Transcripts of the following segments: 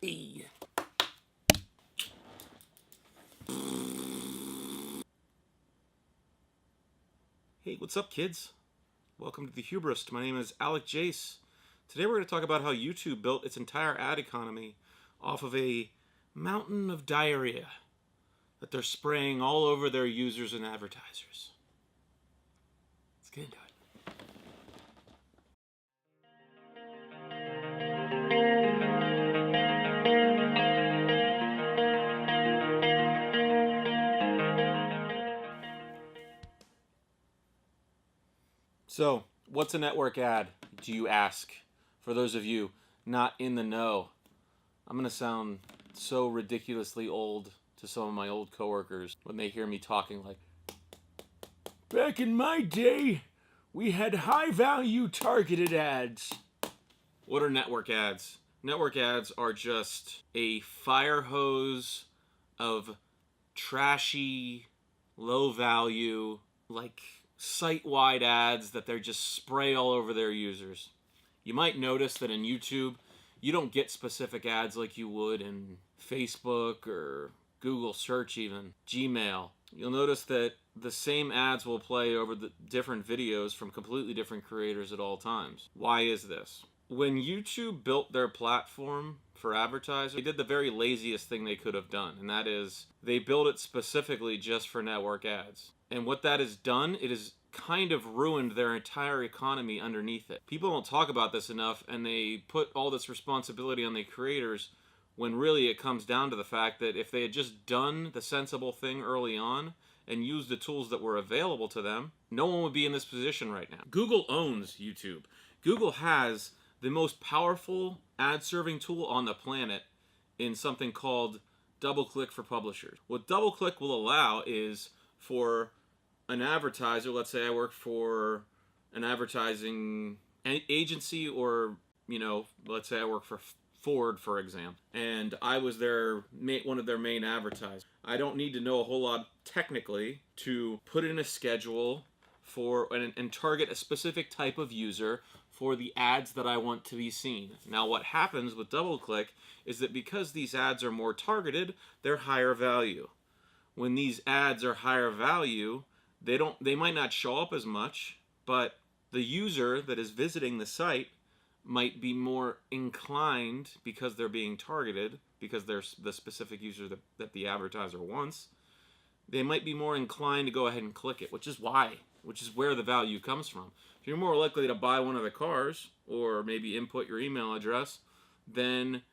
E. Hey, what's up, kids? Welcome to the Hubris. My name is Alec Jace. Today we're going to talk about how YouTube built its entire ad economy off of a mountain of diarrhea that they're spraying all over their users and advertisers. Let's get into it. So, what's a network ad, do you ask? For those of you not in the know, I'm going to sound so ridiculously old to some of my old coworkers when they hear me talking like, back in my day, we had high-value targeted ads. What are network ads? Network ads are just a fire hose of trashy, low-value, like site-wide ads that they're just spray all over their users. You might notice that in YouTube, you don't get specific ads like you would in Facebook or Google search, even Gmail. You'll notice that the same ads will play over the different videos from completely different creators at all times. Why is this? When YouTube built their platform for advertisers, they did the very laziest thing they could have done, and that is they built it specifically just for network ads. And what that has done, it has kind of ruined their entire economy underneath it. People don't talk about this enough, and they put all this responsibility on the creators when really it comes down to the fact that if they had just done the sensible thing early on and used the tools that were available to them, no one would be in this position right now. Google owns YouTube. Google has the most powerful ad serving tool on the planet in something called DoubleClick for publishers. What DoubleClick will allow is for an advertiser, let's say I work for an advertising agency, or, let's say I work for Ford, for example, and I was one of their main advertisers. I don't need to know a whole lot technically to put in a schedule for and target a specific type of user for the ads that I want to be seen. Now, what happens with DoubleClick is that because these ads are more targeted, they're higher value. When these ads are higher value, they might not show up as much, but the user that is visiting the site might be more inclined, because they're being targeted, because they're the specific user that the advertiser wants, they might be more inclined to go ahead and click it, which is where the value comes from. If you're more likely to buy one of the cars, or maybe input your email address, then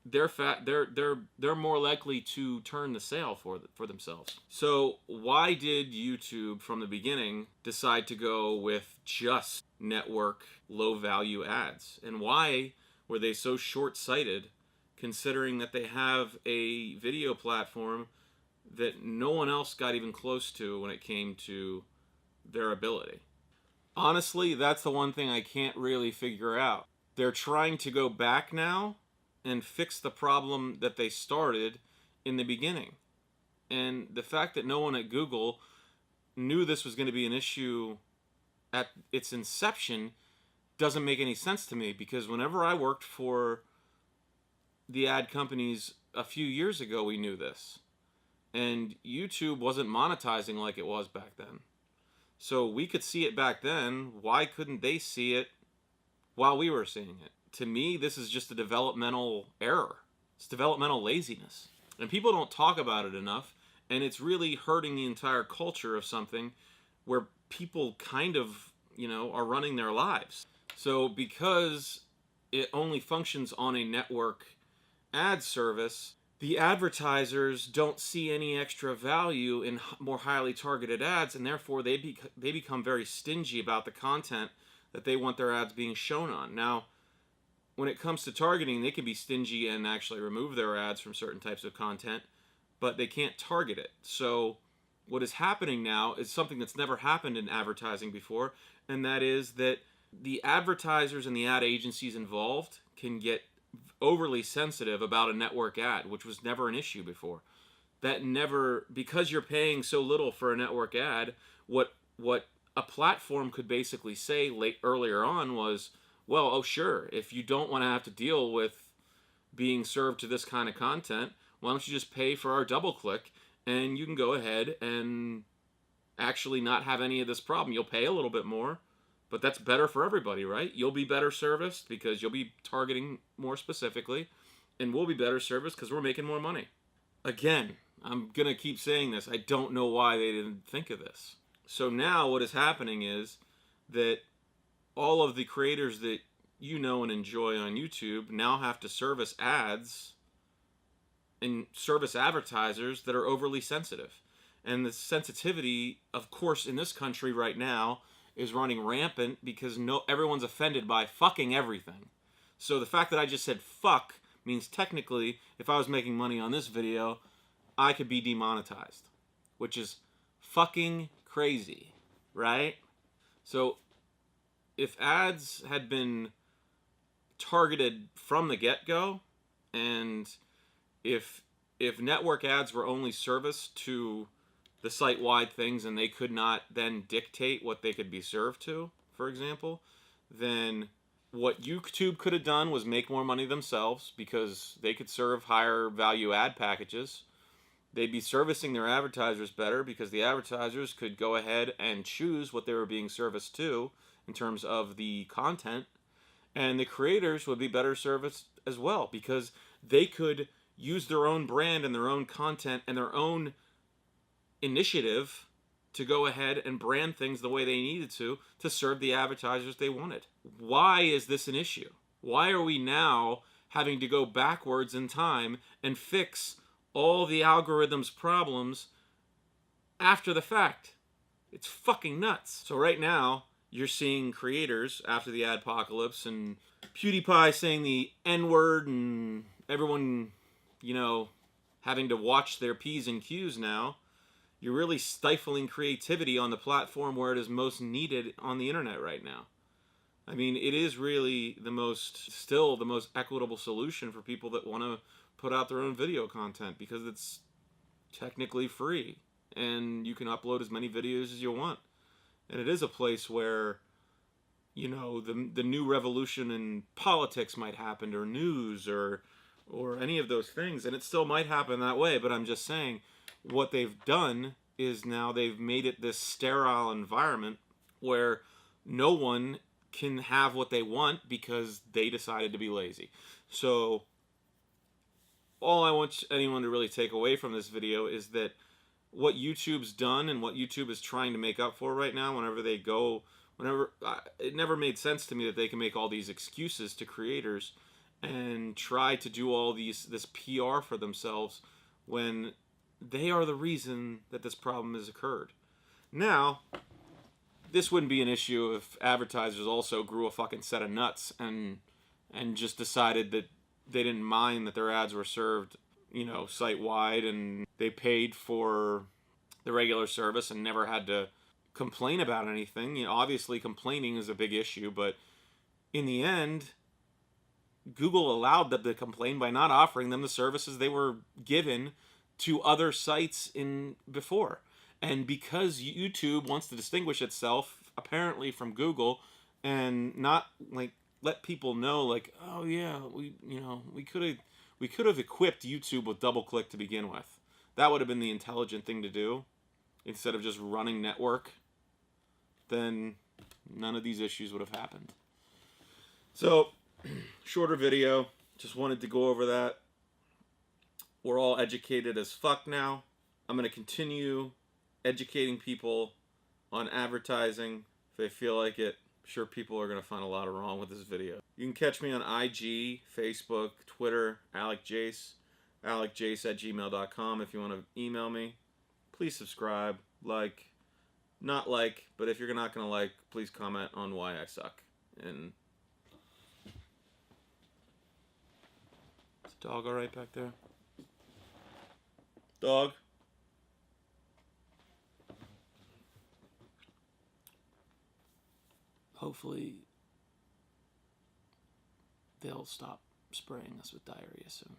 they're more likely to turn the sale for themselves. So why did YouTube from the beginning decide to go with just network low value ads? And why were they so short-sighted, considering that they have a video platform that no one else got even close to when it came to their ability? Honestly, that's the one thing I can't really figure out. They're trying to go back now and fix the problem that they started in the beginning. And the fact that no one at Google knew this was going to be an issue at its inception doesn't make any sense to me, because whenever I worked for the ad companies a few years ago, we knew this. And YouTube wasn't monetizing like it was back then. So we could see it back then. Why couldn't they see it while we were seeing it? To me, this is just a developmental error. It's developmental laziness. And people don't talk about it enough, and it's really hurting the entire culture of something where people kind of, are running their lives. So because it only functions on a network ad service, the advertisers don't see any extra value in more highly targeted ads, and therefore they become very stingy about the content that they want their ads being shown on. Now, when it comes to targeting, they can be stingy and actually remove their ads from certain types of content, but they can't target it. So what is happening now is something that's never happened in advertising before, and that is that the advertisers and the ad agencies involved can get overly sensitive about a network ad, which was never an issue before. Because you're paying so little for a network ad, what a platform could basically say earlier on was, well, oh sure, if you don't want to have to deal with being served to this kind of content, why don't you just pay for our double click and you can go ahead and actually not have any of this problem. You'll pay a little bit more, but that's better for everybody, right? You'll be better serviced because you'll be targeting more specifically, and we'll be better serviced because we're making more money. Again, I'm going to keep saying this. I don't know why they didn't think of this. So now what is happening is that all of the creators that you know and enjoy on YouTube now have to service ads and service advertisers that are overly sensitive. And the sensitivity, of course, in this country right now is running rampant because everyone's offended by fucking everything. So the fact that I just said fuck means technically, if I was making money on this video, I could be demonetized, which is fucking crazy, right? So if ads had been targeted from the get-go, and if network ads were only serviced to the site-wide things and they could not then dictate what they could be served to, for example, then what YouTube could have done was make more money themselves because they could serve higher value ad packages. They'd be servicing their advertisers better because the advertisers could go ahead and choose what they were being serviced to in terms of the content. And the creators would be better serviced as well because they could use their own brand and their own content and their own initiative to go ahead and brand things the way they needed to serve the advertisers they wanted. Why is this an issue? Why are we now having to go backwards in time and fix all the algorithm's problems after the fact? It's fucking nuts. So right now, you're seeing creators after the adpocalypse and PewDiePie saying the N-word and everyone, having to watch their P's and Q's now. You're really stifling creativity on the platform where it is most needed on the internet right now. I mean, it is really still the most equitable solution for people that want to put out their own video content because it's technically free and you can upload as many videos as you want. And it is a place where, the new revolution in politics might happen, or news, or any of those things. And it still might happen that way, but I'm just saying what they've done is now they've made it this sterile environment where no one can have what they want because they decided to be lazy. So all I want anyone to really take away from this video is that what YouTube's done and what YouTube is trying to make up for right now, it never made sense to me that they can make all these excuses to creators and try to do all this PR for themselves when they are the reason that this problem has occurred. Now, this wouldn't be an issue if advertisers also grew a fucking set of nuts and just decided that they didn't mind that their ads were served, site-wide, and they paid for the regular service and never had to complain about anything. Obviously complaining is a big issue, but in the end, Google allowed them to complain by not offering them the services they were given to other sites before. And because YouTube wants to distinguish itself apparently from Google and not let people know oh yeah, we could have equipped YouTube with DoubleClick to begin with. That would have been the intelligent thing to do instead of just running network. Then none of these issues would have happened. So, shorter video. Just wanted to go over that. We're all educated as fuck now. I'm going to continue educating people on advertising if they feel like it. I'm sure people are going to find a lot of wrong with this video. You can catch me on IG, Facebook, Twitter, AlecJace, alecjace@gmail.com if you want to email me. Please subscribe, but if you're not going to please comment on why I suck. And is the dog alright back there? Dog? Hopefully they'll stop spraying us with diarrhea soon.